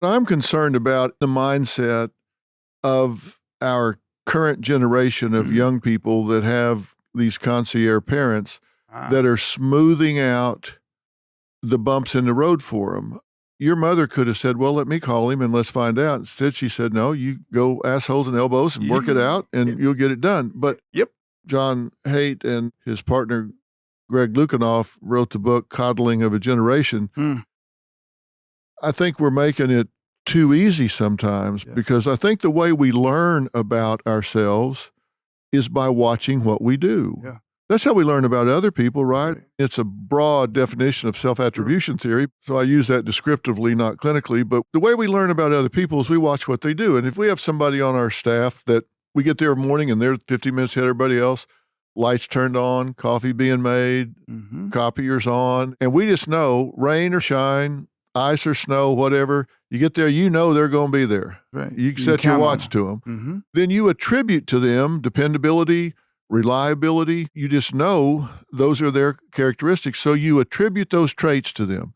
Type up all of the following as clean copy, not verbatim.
I'm concerned about the mindset of our current generation of young people that have these concierge parents that are smoothing out the bumps in the road for them. Your mother could have said, well, let me call him and let's find out. Instead, she said, no, you go assholes and elbows and work it out and you'll get it done. But John Haidt and his partner, Greg Lukianoff, wrote the book Coddling of a Generation. I think we're making it too easy sometimes because I think the way we learn about ourselves is by watching what we do. That's how we learn about other people, right? It's a broad definition of self-attribution theory, so I use that descriptively, not clinically. But the way we learn about other people is we watch what they do. And if we have somebody on our staff that we get there every morning and they're 50 minutes ahead of everybody else, lights turned on, coffee being made, copiers on, and we just know, rain or shine, ice or snow, whatever, you get there, you know they're going to be there. You can set your watch to them. Then you attribute to them dependability, reliability. You just know those are their characteristics. So you attribute those traits to them.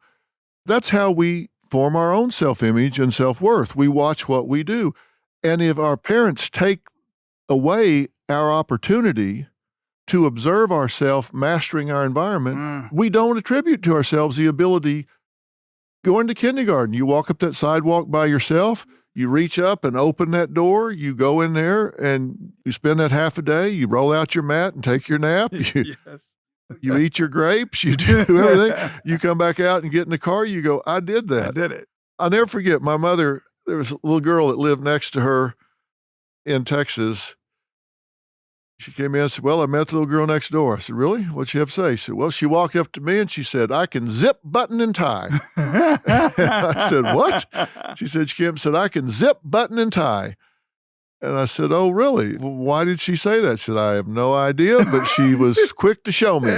That's how we form our own self-image and self-worth. We watch what we do. And if our parents take away our opportunity to observe ourselves mastering our environment, we don't attribute to ourselves the ability. Going to kindergarten, you walk up that sidewalk by yourself, you reach up and open that door, you go in there and you spend that half a day, you roll out your mat and take your nap, you eat your grapes, you do everything. You come back out and get in the car, you go, I did that. I did it. I'll never forget my mother, there was a little girl that lived next to her in Texas. She came in and said, well, I met the little girl next door. I said, really? What'd she have to say? She said, well, she walked up to me and she said, I can zip, button, and tie. I said, what? She said, she came and said, I can zip, button, and tie. And I said, oh, really? Well, why did she say that? She said, I have no idea, but she was quick to show me.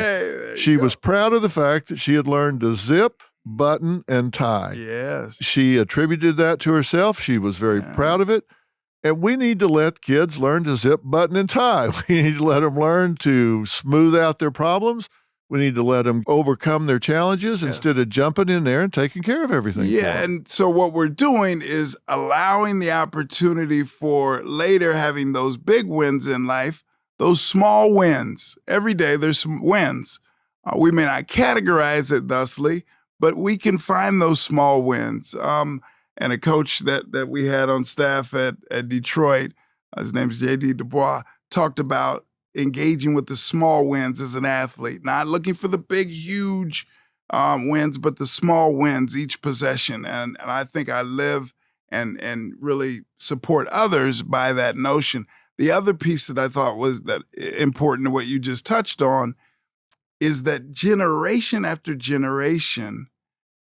She was proud of the fact that she had learned to zip, button, and tie. Yes. She attributed that to herself. She was very proud of it. And we need to let kids learn to zip, button, and tie. We need to let them learn to smooth out their problems. We need to let them overcome their challenges instead of jumping in there and taking care of everything. Yeah, and so what we're doing is allowing the opportunity for later having those big wins in life, those small wins. Every day there's some wins. We may not categorize it thusly, but we can find those small wins. And a coach that we had on staff at Detroit, his name is J.D. Dubois, talked about engaging with the small wins as an athlete, not looking for the big, huge wins, but the small wins, each possession. And I think I live and really support others by that notion. The other piece that I thought was that important to what you just touched on is that generation after generation,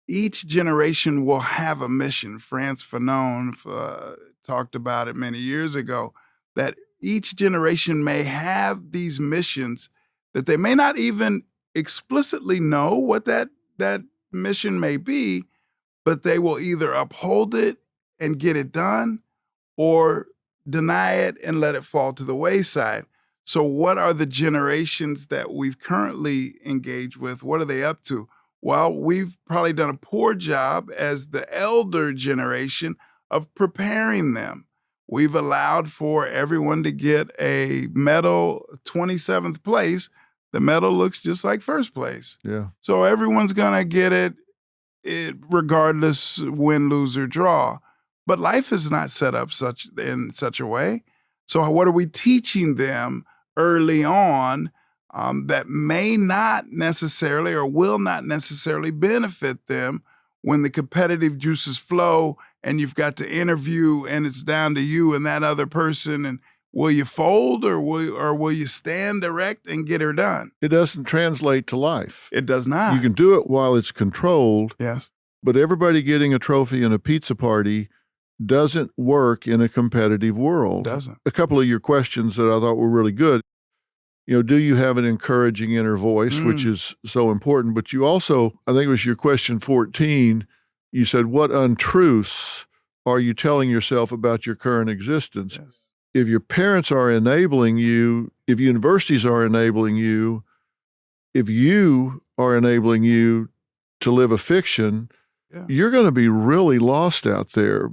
each generation will have a mission. Frantz Fanon talked about it many years ago, that each generation may have these missions that they may not even explicitly know what that mission may be, but they will either uphold it and get it done or deny it and let it fall to the wayside. So what are the generations that we've currently engaged with? What are they up to? Well, we've probably done a poor job as the elder generation of preparing them. We've allowed for everyone to get a medal, 27th place. The medal looks just like first place. Yeah. So everyone's going to get it regardless win, lose, or draw. But life is not set up in such a way. So what are we teaching them early on that may not necessarily or will not necessarily benefit them when the competitive juices flow and you've got to interview and it's down to you and that other person, and will you fold or will you stand erect and get her done? It doesn't translate to life. It does not. You can do it while it's controlled. Yes. But everybody getting a trophy in a pizza party doesn't work in a competitive world. Doesn't. A couple of your questions that I thought were really good. You know, do you have an encouraging inner voice, which is so important? But you also, I think it was your question 14, you said, what untruths are you telling yourself about your current existence? Yes. If your parents are enabling you, if universities are enabling you, if you are enabling you to live a fiction, Yeah. you're going to be really lost out there.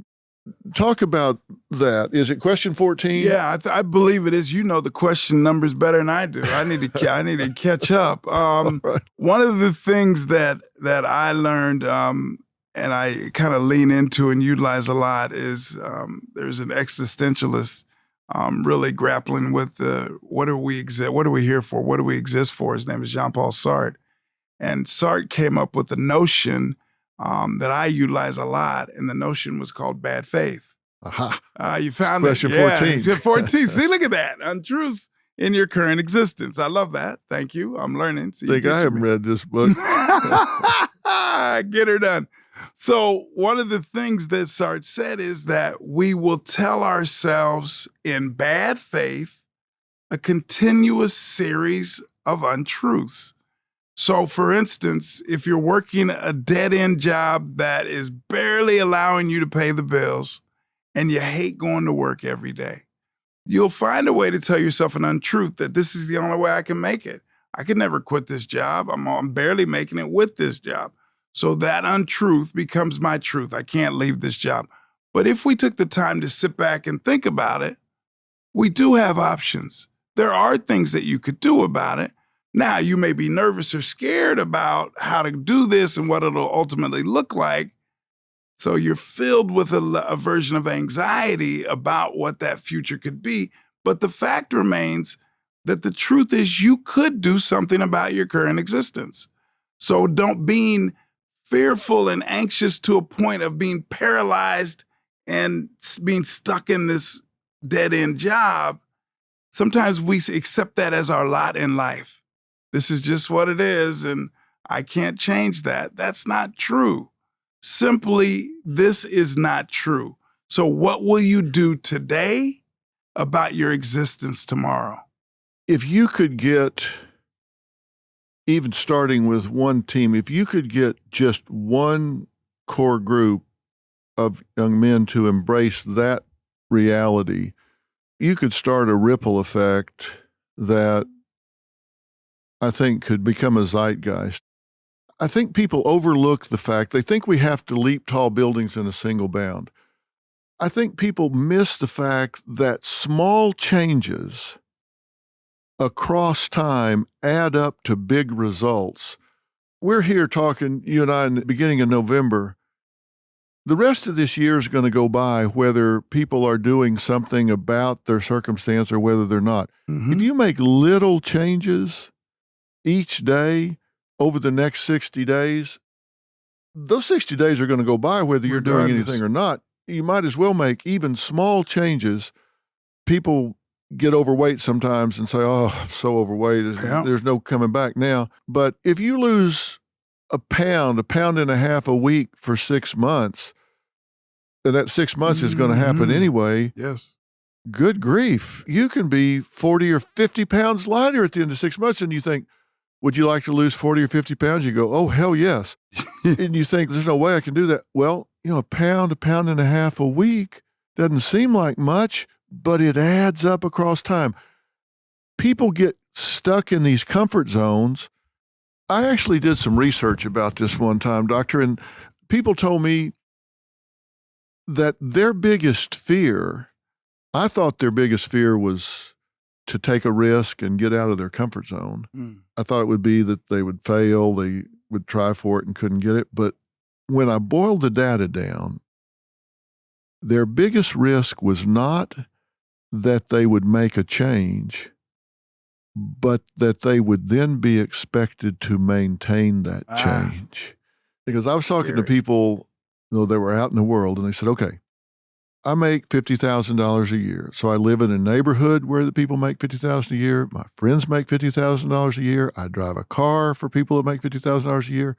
Talk about that. Is it question 14? Yeah, I believe it is. You know the question numbers better than I do. I need to catch up. Right. One of the things that I learned and I kind of lean into and utilize a lot is there's an existentialist really grappling with what are we here for? What do we exist for? His name is Jean-Paul Sartre. And Sartre came up with a notion that I utilize a lot, and the notion was called bad faith. Aha. You found Question it. Yeah, 14. 14. See, look at that. Untruths in your current existence. I love that. Thank you. I'm learning. I think I haven't read this book. Get her done. So one of the things that Sartre said is that we will tell ourselves in bad faith a continuous series of untruths. So, for instance, if you're working a dead-end job that is barely allowing you to pay the bills and you hate going to work every day, you'll find a way to tell yourself an untruth that this is the only way I can make it. I can never quit this job. I'm barely making it with this job. So that untruth becomes my truth. I can't leave this job. But if we took the time to sit back and think about it, we do have options. There are things that you could do about it. Now, you may be nervous or scared about how to do this and what it'll ultimately look like. So you're filled with a version of anxiety about what that future could be. But the fact remains that the truth is you could do something about your current existence. So don't being fearful and anxious to a point of being paralyzed and being stuck in this dead-end job. Sometimes we accept that as our lot in life. This is just what it is, and I can't change that. That's not true. Simply, this is not true. So what will you do today about your existence tomorrow? If you could get, even starting with one team, if you could get just one core group of young men to embrace that reality, you could start a ripple effect that I think could become a zeitgeist. I think people overlook the fact, they think we have to leap tall buildings in a single bound. I think people miss the fact that small changes across time add up to big results. We're here talking, you and I, in the beginning of November. The rest of this year is going to go by whether people are doing something about their circumstance or whether they're not. Mm-hmm. If you make little changes each day over the next 60 days, those 60 days are going to go by whether you're doing anything or not. You might as well make even small changes. People get overweight sometimes and say, oh, I'm so overweight. There's no coming back now. But if you lose a pound and a half a week for 6 months, and that 6 months is going to happen anyway. Yes. Good grief. You can be 40 or 50 pounds lighter at the end of 6 months, and you think, would you like to lose 40 or 50 pounds? You go, oh, hell yes. And you think, there's no way I can do that. Well, a pound and a half a week doesn't seem like much, but it adds up across time. People get stuck in these comfort zones. I actually did some research about this one time, doctor, and people told me that their biggest fear, I thought their biggest fear was to take a risk and get out of their comfort zone. I thought it would be that they would fail, they would try for it and couldn't get it. But when I boiled the data down, their biggest risk was not that they would make a change, but that they would then be expected to maintain that change. Because I was talking to people, they were out in the world, and they said, okay, I make $50,000 a year. So I live in a neighborhood where the people make $50,000 a year. My friends make $50,000 a year. I drive a car for people that make $50,000 a year.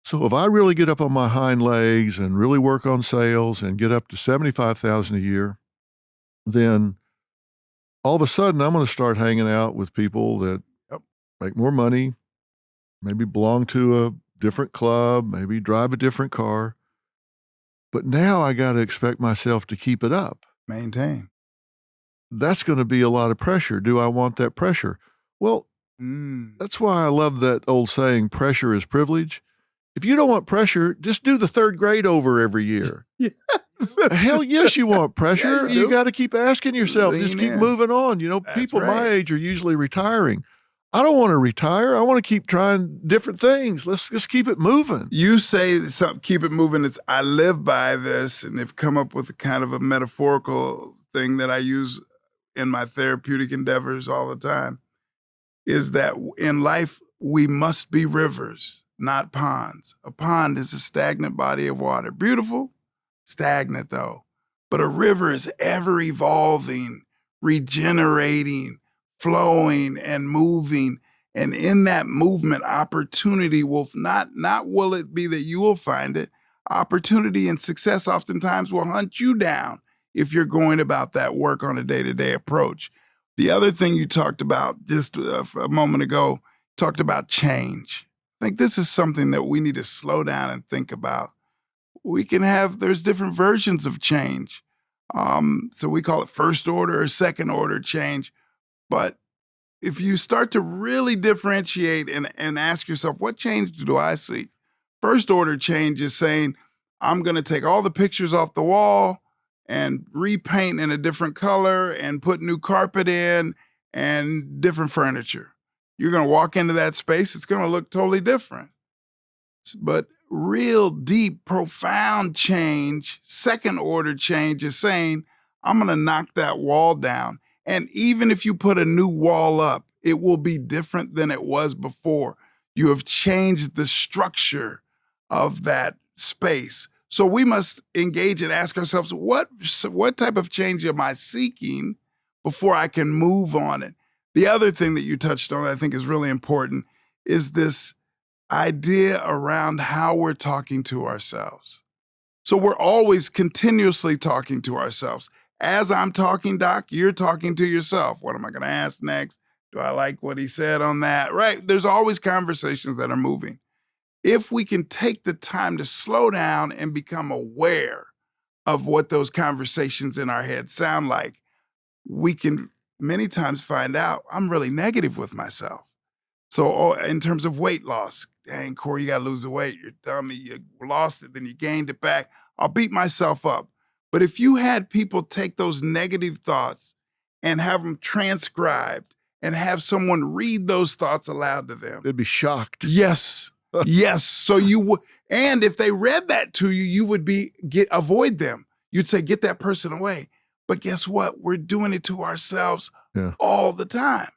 So if I really get up on my hind legs and really work on sales and get up to $75,000 a year, then all of a sudden I'm going to start hanging out with people that make more money, maybe belong to a different club, maybe drive a different car. But now I got to expect myself to keep it up. Maintain. That's going to be a lot of pressure. Do I want that pressure? Well, that's why I love that old saying, pressure is privilege. If you don't want pressure, just do the 3rd grade over every year. Yes. Hell yes, you want pressure. you You do. got to keep asking yourself. Just Lean keep in. moving on. That's People my right. age are usually retiring. I don't want to retire. I want to keep trying different things. Let's just keep it moving. You say something, keep it moving. I live by this, and have come up with a kind of a metaphorical thing that I use in my therapeutic endeavors all the time, is that in life, we must be rivers, not ponds. A pond is a stagnant body of water. Beautiful, stagnant though. But a river is ever evolving, regenerating, flowing, and moving. And in that movement, opportunity will not will it be that you will find it. Opportunity and success oftentimes will hunt you down if you're going about that work on a day-to-day approach. The other thing you talked about just a moment ago, talked about change. I think this is something that we need to slow down and think about. There's different versions of change. So we call it first order or second order change. But if you start to really differentiate and ask yourself, what change do I seek? First order change is saying, I'm going to take all the pictures off the wall and repaint in a different color and put new carpet in and different furniture. You're going to walk into that space, it's going to look totally different. But real deep, profound change, second order change is saying, I'm going to knock that wall down. And even if you put a new wall up, it will be different than it was before. You have changed the structure of that space. So we must engage and ask ourselves, what type of change am I seeking before I can move on it? The other thing that you touched on, I think is really important, is this idea around how we're talking to ourselves. So we're always continuously talking to ourselves. As I'm talking, Doc, you're talking to yourself. What am I going to ask next? Do I like what he said on that? Right? There's always conversations that are moving. If we can take the time to slow down and become aware of what those conversations in our head sound like, we can many times find out I'm really negative with myself. So in terms of weight loss, dang, Corey, you got to lose the weight. You're dummy. You lost it, then you gained it back. I'll beat myself up. But if you had people take those negative thoughts and have them transcribed and have someone read those thoughts aloud to them. They'd be shocked. Yes. Yes. So you would, and if they read that to you, you would avoid them. You'd say, get that person away. But guess what? We're doing it to ourselves all the time.